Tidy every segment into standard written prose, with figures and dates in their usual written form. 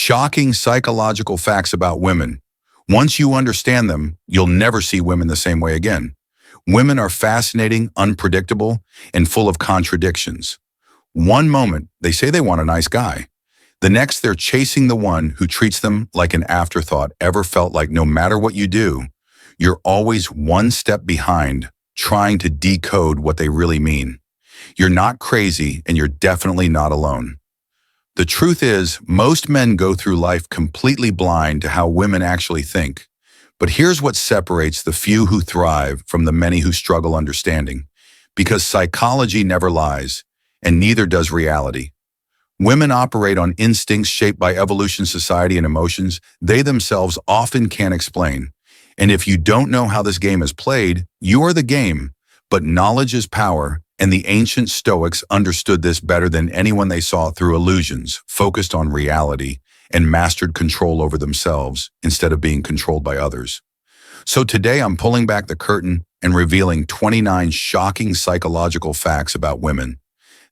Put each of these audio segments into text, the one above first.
Shocking psychological facts about women. Once you understand them, you'll never see women the same way again. Women are fascinating, unpredictable, and full of contradictions. One moment, they say they want a nice guy. The next, they're chasing the one who treats them like an afterthought. Ever felt like no matter what you do, you're always one step behind, trying to decode what they really mean? You're not crazy, and you're definitely not alone. The truth is, most men go through life completely blind to how women actually think. But here's what separates the few who thrive from the many who struggle understanding. Because psychology never lies, and neither does reality. Women operate on instincts shaped by evolution, society, and emotions they themselves often can't explain. And if you don't know how this game is played, you are the game. But knowledge is power, and the ancient Stoics understood this better than anyone. They saw through illusions, focused on reality, and mastered control over themselves instead of being controlled by others. So today I'm pulling back the curtain and revealing 29 shocking psychological facts about women.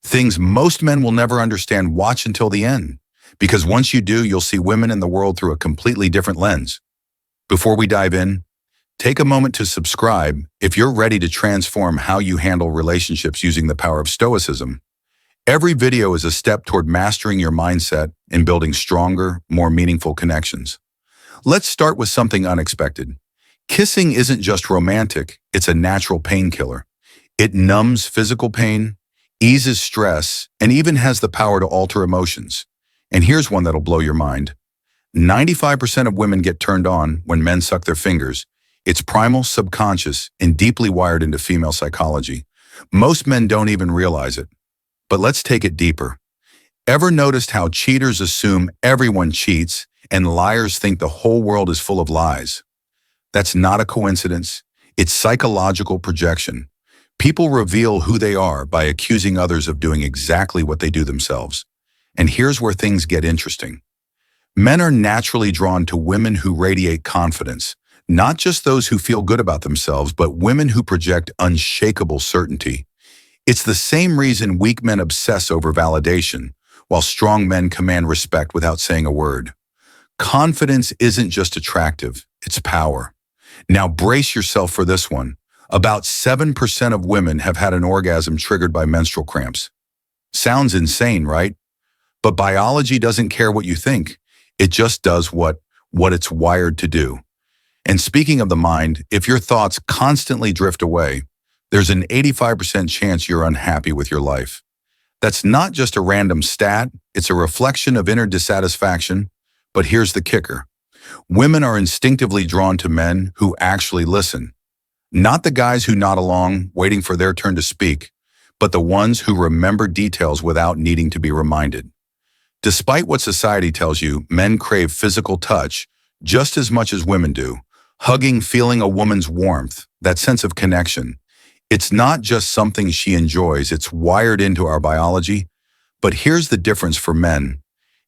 Things most men will never understand. Watch until the end, because once you do, you'll see women in the world through a completely different lens. Before we dive in, take a moment to subscribe if you're ready to transform how you handle relationships using the power of Stoicism. Every video is a step toward mastering your mindset and building stronger, more meaningful connections. Let's start with something unexpected. Kissing isn't just romantic, it's a natural painkiller. It numbs physical pain, eases stress, and even has the power to alter emotions. And here's one that'll blow your mind. 95% of women get turned on when men suck their fingers. It's primal, subconscious, and deeply wired into female psychology. Most men don't even realize it. But let's take it deeper. Ever noticed how cheaters assume everyone cheats and liars think the whole world is full of lies? That's not a coincidence. It's psychological projection. People reveal who they are by accusing others of doing exactly what they do themselves. And here's where things get interesting. Men are naturally drawn to women who radiate confidence, not just those who feel good about themselves, but women who project unshakable certainty. It's the same reason weak men obsess over validation, while strong men command respect without saying a word. Confidence isn't just attractive, it's power. Now brace yourself for this one. About 7% of women have had an orgasm triggered by menstrual cramps. Sounds insane, right? But biology doesn't care what you think. It just does what it's wired to do. And speaking of the mind, if your thoughts constantly drift away, there's an 85% chance you're unhappy with your life. That's not just a random stat, it's a reflection of inner dissatisfaction. But here's the kicker. Women are instinctively drawn to men who actually listen. Not the guys who nod along, waiting for their turn to speak, but the ones who remember details without needing to be reminded. Despite what society tells you, men crave physical touch just as much as women do. Hugging, feeling a woman's warmth, that sense of connection. It's not just something she enjoys, it's wired into our biology. But here's the difference for men.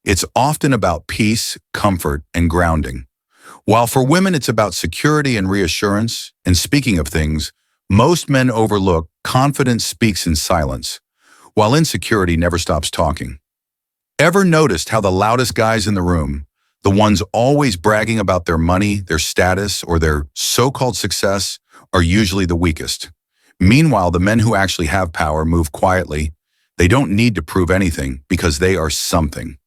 It's often about peace, comfort, and grounding. While for women it's about security and reassurance, and speaking of things, most men overlook confidence speaks in silence, while insecurity never stops talking. Ever noticed how the loudest guys in the room, the ones always bragging about their money, their status, or their so-called success, are usually the weakest? Meanwhile, the men who actually have power move quietly. They don't need to prove anything because they are something.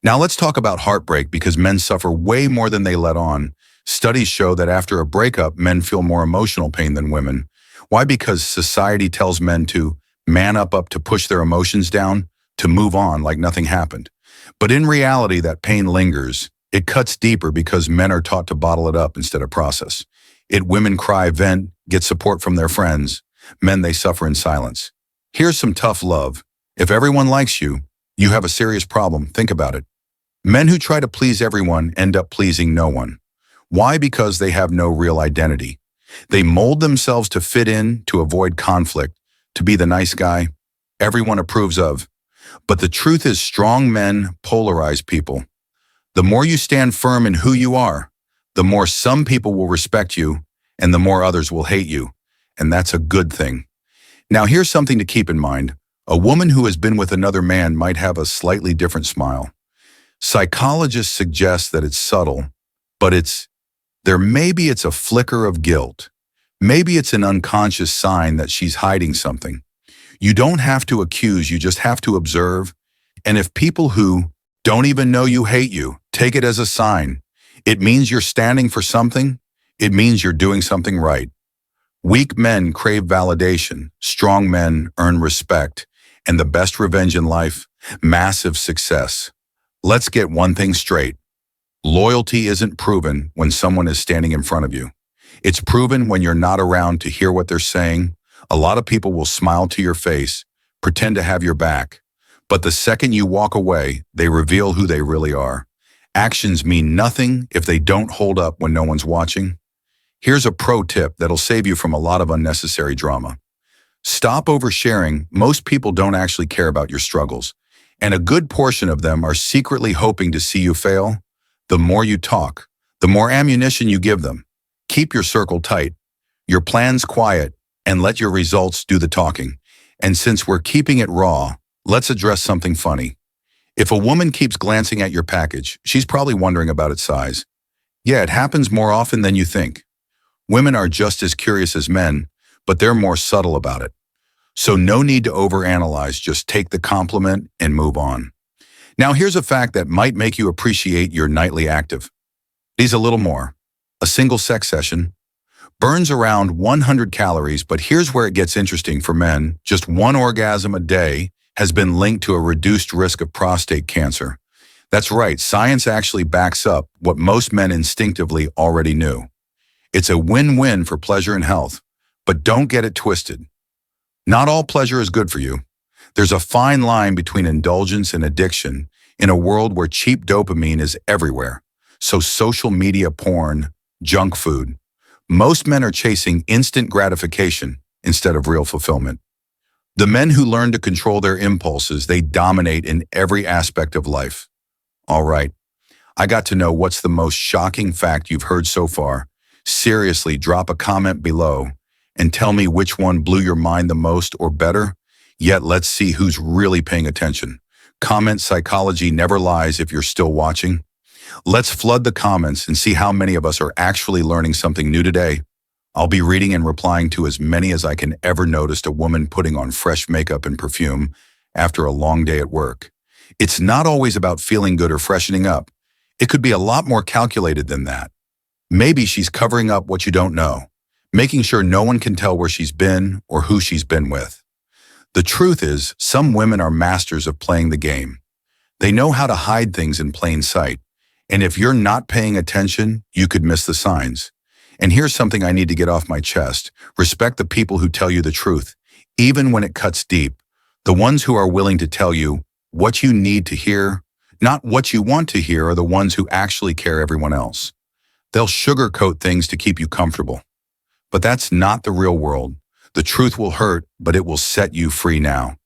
Now let's talk about heartbreak, because men suffer way more than they let on. Studies show that after a breakup, men feel more emotional pain than women. Why? Because society tells men to man up, to push their emotions down, to move on like nothing happened. But in reality, that pain lingers. It cuts deeper because men are taught to bottle it up instead of process. Women cry, vent, get support from their friends. Men, they suffer in silence. Here's some tough love. If everyone likes you, you have a serious problem. Think about it. Men who try to please everyone end up pleasing no one. Why? Because they have no real identity. They mold themselves to fit in, to avoid conflict, to be the nice guy everyone approves of. But the truth is, strong men polarize people. The more you stand firm in who you are, the more some people will respect you, and the more others will hate you. And that's a good thing. Now here's something to keep in mind. A woman who has been with another man might have a slightly different smile. Psychologists suggest that it's subtle, but maybe it's a flicker of guilt. Maybe it's an unconscious sign that she's hiding something. You don't have to accuse, you just have to observe. And if people who don't even know you hate you, take it as a sign. It means you're standing for something. It means you're doing something right. Weak men crave validation. Strong men earn respect. And the best revenge in life, massive success. Let's get one thing straight. Loyalty isn't proven when someone is standing in front of you. It's proven when you're not around to hear what they're saying. A lot of people will smile to your face, pretend to have your back. But the second you walk away, they reveal who they really are. Actions mean nothing if they don't hold up when no one's watching. Here's a pro tip that'll save you from a lot of unnecessary drama. Stop oversharing. Most people don't actually care about your struggles, and a good portion of them are secretly hoping to see you fail. The more you talk, the more ammunition you give them. Keep your circle tight, your plans quiet, and let your results do the talking. And since we're keeping it raw, let's address something funny. If a woman keeps glancing at your package, she's probably wondering about its size. Yeah, it happens more often than you think. Women are just as curious as men, but they're more subtle about it. So no need to overanalyze, just take the compliment and move on. Now here's a fact that might make you appreciate your nightly active. These a little more. A single sex session burns around 100 calories, but here's where it gets interesting for men. Just one orgasm a day has been linked to a reduced risk of prostate cancer. That's right, science actually backs up what most men instinctively already knew. It's a win-win for pleasure and health, but don't get it twisted. Not all pleasure is good for you. There's a fine line between indulgence and addiction in a world where cheap dopamine is everywhere. So social media porn, junk food. Most men are chasing instant gratification instead of real fulfillment. The men who learn to control their impulses, they dominate in every aspect of life. All right, I got to know what's the most shocking fact you've heard so far. Seriously, drop a comment below and tell me which one blew your mind the most, or better yet, let's see who's really paying attention. Comment psychology never lies if you're still watching. Let's flood the comments and see how many of us are actually learning something new today. I'll be reading and replying to as many as I can ever notice a woman putting on fresh makeup and perfume after a long day at work. It's not always about feeling good or freshening up. It could be a lot more calculated than that. Maybe she's covering up what you don't know, making sure no one can tell where she's been or who she's been with. The truth is, some women are masters of playing the game. They know how to hide things in plain sight. And if you're not paying attention, you could miss the signs. And here's something I need to get off my chest. Respect the people who tell you the truth, even when it cuts deep. The ones who are willing to tell you what you need to hear, not what you want to hear, are the ones who actually care everyone else. They'll sugarcoat things to keep you comfortable. But that's not the real world. The truth will hurt, but it will set you free now.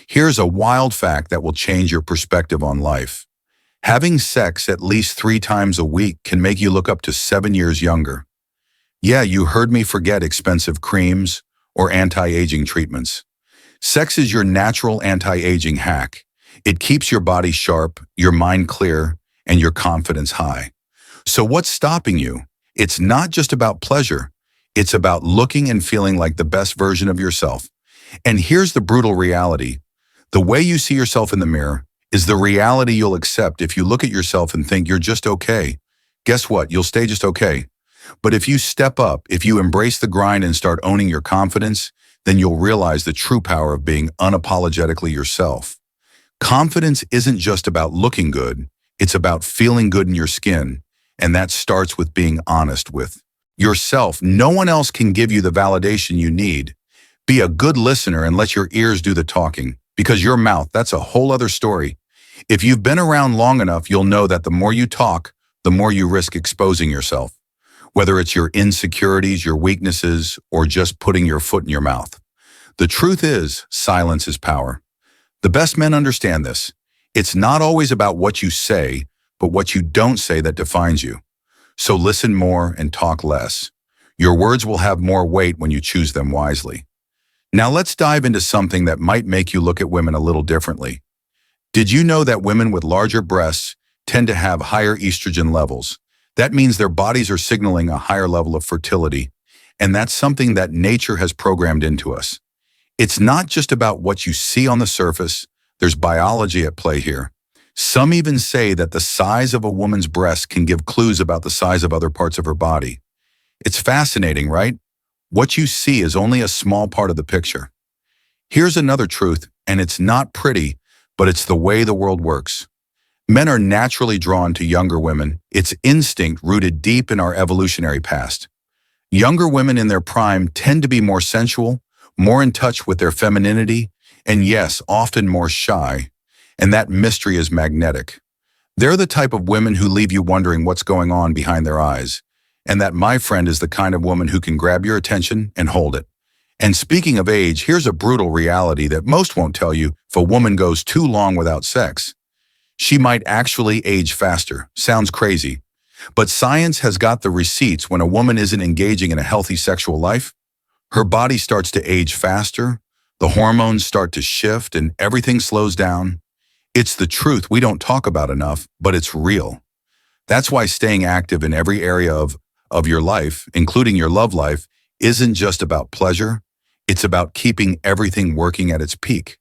Here's a wild fact that will change your perspective on life. Having sex at least 3 times a week can make you look up to 7 years younger. Yeah, you heard me. Forget expensive creams or anti-aging treatments. Sex is your natural anti-aging hack. It keeps your body sharp, your mind clear, and your confidence high. So what's stopping you? It's not just about pleasure. It's about looking and feeling like the best version of yourself. And here's the brutal reality. The way you see yourself in the mirror is the reality you'll accept. If you look at yourself and think you're just okay, guess what? You'll stay just okay. But if you step up, if you embrace the grind and start owning your confidence, then you'll realize the true power of being unapologetically yourself. Confidence isn't just about looking good. It's about feeling good in your skin. And that starts with being honest with yourself. No one else can give you the validation you need. Be a good listener and let your ears do the talking, because your mouth, that's a whole other story. If you've been around long enough, you'll know that the more you talk, the more you risk exposing yourself. Whether it's your insecurities, your weaknesses, or just putting your foot in your mouth. The truth is, silence is power. The best men understand this. It's not always about what you say, but what you don't say that defines you. So listen more and talk less. Your words will have more weight when you choose them wisely. Now let's dive into something that might make you look at women a little differently. Did you know that women with larger breasts tend to have higher estrogen levels. That means their bodies are signaling a higher level of fertility, and that's something that nature has programmed into us. It's not just about what you see on the surface, there's biology at play here. Some even say that the size of a woman's breast can give clues about the size of other parts of her body. It's fascinating, right? What you see is only a small part of the picture. Here's another truth, and it's not pretty, but it's the way the world works. Men are naturally drawn to younger women. It's instinct rooted deep in our evolutionary past. Younger women in their prime tend to be more sensual, more in touch with their femininity, and yes, often more shy. And that mystery is magnetic. They're the type of women who leave you wondering what's going on behind their eyes. And that, my friend, is the kind of woman who can grab your attention and hold it. And speaking of age, here's a brutal reality that most won't tell you. If a woman goes too long without sex, she might actually age faster. Sounds crazy. But science has got the receipts. When a woman isn't engaging in a healthy sexual life, her body starts to age faster, the hormones start to shift, and everything slows down. It's the truth we don't talk about enough, but it's real. That's why staying active in every area of your life, including your love life, isn't just about pleasure. It's about keeping everything working at its peak.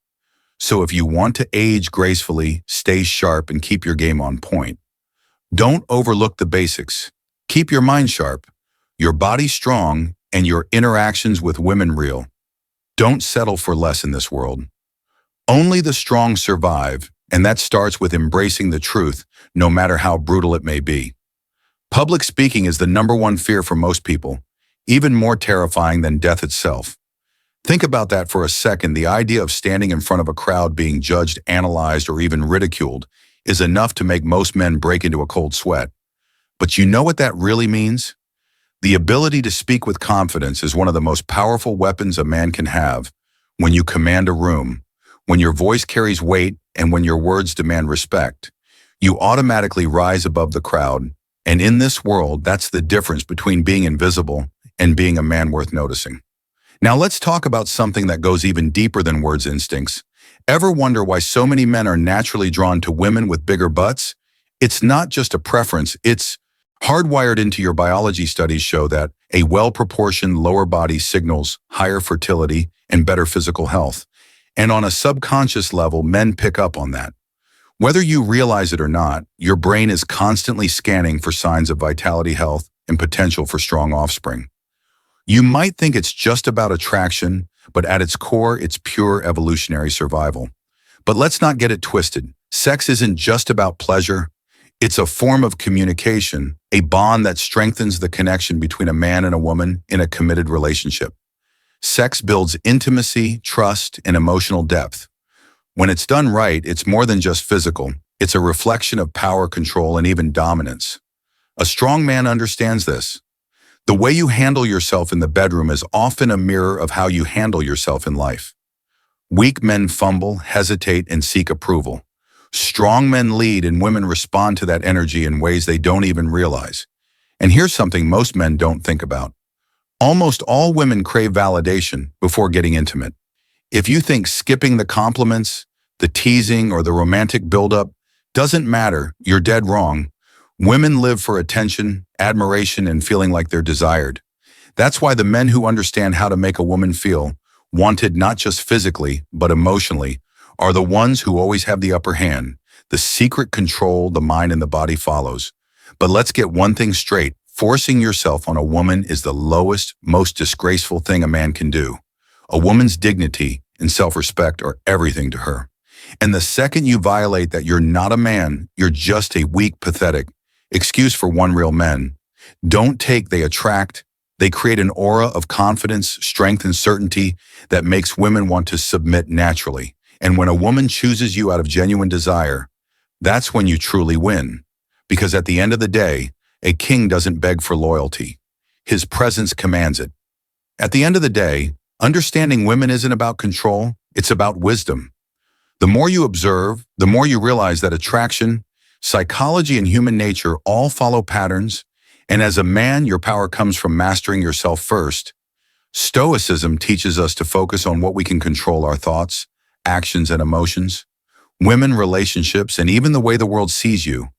So if you want to age gracefully, stay sharp, and keep your game on point, don't overlook the basics. Keep your mind sharp, your body strong, and your interactions with women real. Don't settle for less in this world. Only the strong survive, and that starts with embracing the truth, no matter how brutal it may be. Public speaking is the #1 fear for most people, even more terrifying than death itself. Think about that for a second. The idea of standing in front of a crowd being judged, analyzed, or even ridiculed is enough to make most men break into a cold sweat. But you know what that really means? The ability to speak with confidence is one of the most powerful weapons a man can have. When you command a room, when your voice carries weight, and when your words demand respect, you automatically rise above the crowd. And in this world, that's the difference between being invisible and being a man worth noticing. Now let's talk about something that goes even deeper than words instincts. Ever wonder why so many men are naturally drawn to women with bigger butts? It's not just a preference, it's hardwired into your biology. Studies show that a well-proportioned lower body signals higher fertility and better physical health. And on a subconscious level, men pick up on that. Whether you realize it or not, your brain is constantly scanning for signs of vitality, health, and potential for strong offspring. You might think it's just about attraction, but at its core, it's pure evolutionary survival. But let's not get it twisted. Sex isn't just about pleasure. It's a form of communication, a bond that strengthens the connection between a man and a woman in a committed relationship. Sex builds intimacy, trust, and emotional depth. When it's done right, it's more than just physical. It's a reflection of power, control, and even dominance. A strong man understands this. The way you handle yourself in the bedroom is often a mirror of how you handle yourself in life. Weak men fumble, hesitate, and seek approval. Strong men lead, and women respond to that energy in ways they don't even realize. And here's something most men don't think about. Almost all women crave validation before getting intimate. If you think skipping the compliments, the teasing, or the romantic buildup doesn't matter, you're dead wrong. Women live for attention, admiration, and feeling like they're desired. That's why the men who understand how to make a woman feel wanted not just physically, but emotionally, are the ones who always have the upper hand. The secret control the mind and the body follows. But let's get one thing straight. Forcing yourself on a woman is the lowest, most disgraceful thing a man can do. A woman's dignity and self-respect are everything to her. And the second you violate that, you're not a man, you're just a weak, pathetic excuse for one real men. Don't take, they attract. They create an aura of confidence, strength, and certainty that makes women want to submit naturally. And when a woman chooses you out of genuine desire, that's when you truly win. Because at the end of the day, a king doesn't beg for loyalty. His presence commands it. At the end of the day, understanding women isn't about control, it's about wisdom. The more you observe, the more you realize that attraction, psychology, and human nature all follow patterns, and as a man, your power comes from mastering yourself first. Stoicism teaches us to focus on what we can control: our thoughts, actions, and emotions, women, relationships, and even the way the world sees you.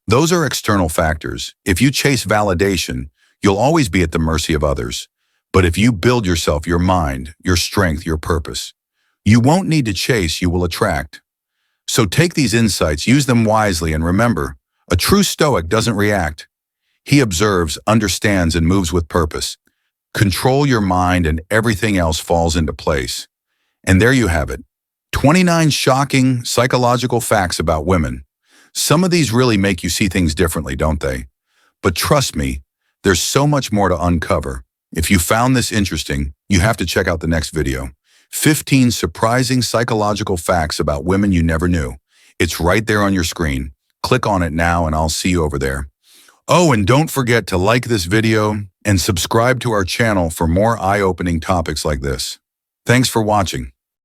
Those are external factors. If you chase validation, you'll always be at the mercy of others. But if you build yourself, your mind, your strength, your purpose, you won't need to chase, you will attract. So take these insights, use them wisely, and remember, a true Stoic doesn't react. He observes, understands, and moves with purpose. Control your mind and everything else falls into place. And there you have it. 29 shocking psychological facts about women. Some of these really make you see things differently, don't they? But trust me, there's so much more to uncover. If you found this interesting, you have to check out the next video. 15 surprising psychological facts about women you never knew. It's right there on your screen. Click on it now and I'll see you over there. Oh, and don't forget to like this video and subscribe to our channel for more eye-opening topics like this. Thanks for watching.